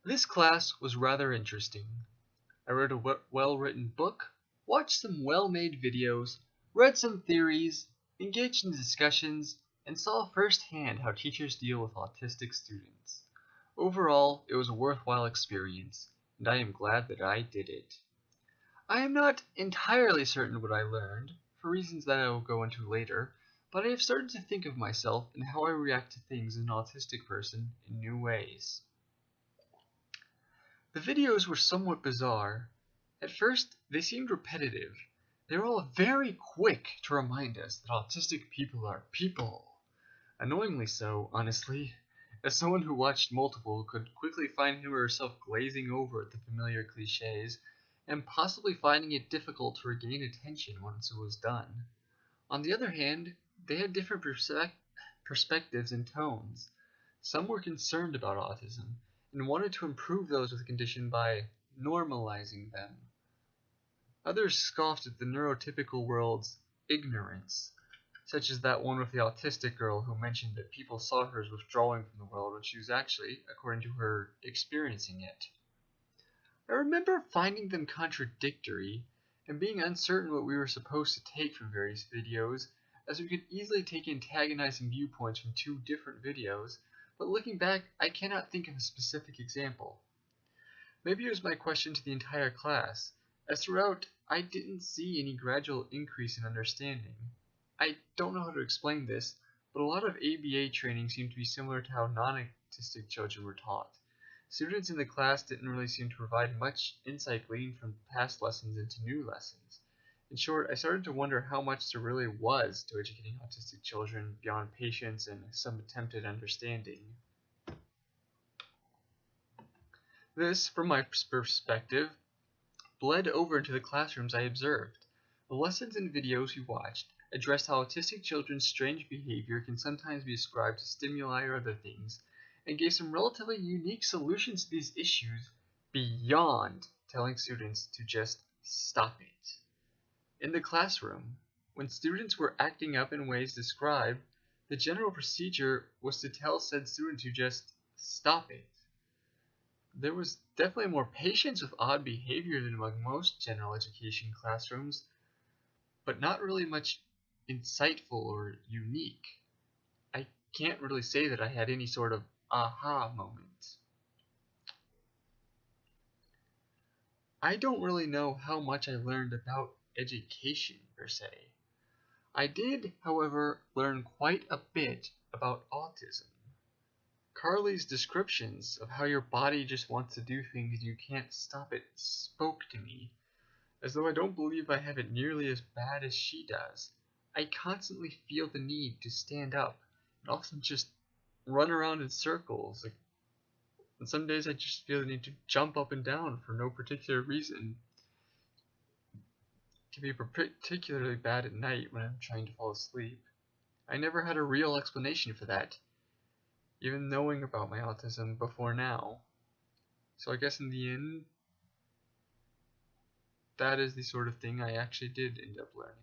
This class was rather interesting. I read a well-written book, watched some well-made videos, read some theories, engaged in discussions, and saw firsthand how teachers deal with autistic students. Overall, it was a worthwhile experience, and I am glad that I did it. I am not entirely certain what I learned, for reasons that I will go into later, but I have started to think of myself and how I react to things as an autistic person in new ways. The videos were somewhat bizarre. At first, they seemed repetitive. They were all very quick to remind us that autistic people are people. Annoyingly so, honestly. As someone who watched multiple could quickly find him or herself glazing over at the familiar cliches, and possibly finding it difficult to regain attention once it was done. On the other hand, they had different perspectives and tones. Some were concerned about autism, and wanted to improve those with the condition by normalizing them. Others scoffed at the neurotypical world's ignorance, such as that one with the autistic girl who mentioned that people saw her as withdrawing from the world when she was actually, according to her, experiencing it. I remember finding them contradictory and being uncertain what we were supposed to take from various videos, as we could easily take antagonizing viewpoints from two different videos, but looking back, I cannot think of a specific example. Maybe it was my question to the entire class, as throughout I didn't see any gradual increase in understanding. I don't know how to explain this, but a lot of ABA training seemed to be similar to how non-autistic children were taught. Students in the class didn't really seem to provide much insight gleaned from past lessons into new lessons. In short, I started to wonder how much there really was to educating autistic children beyond patience and some attempt at understanding. This, from my perspective, bled over into the classrooms I observed. The lessons and videos we watched addressed how autistic children's strange behavior can sometimes be ascribed to stimuli or other things, and gave some relatively unique solutions to these issues beyond telling students to just stop it. In the classroom, when students were acting up in ways described, the general procedure was to tell said student to just stop it. There was definitely more patience with odd behavior than among most general education classrooms, but not really much insightful or unique. I can't really say that I had any sort of aha moment. I don't really know how much I learned about education per se. I did, however, learn quite a bit about autism. Carly's descriptions of how your body just wants to do things and you can't stop it spoke to me, as though I don't believe I have it nearly as bad as she does. I constantly feel the need to stand up and often just run around in circles. And some days I just feel the need to jump up and down for no particular reason. It can be particularly bad at night when I'm trying to fall asleep. I never had a real explanation for that, even knowing about my autism before now. So I guess in the end, that is the sort of thing I actually did end up learning.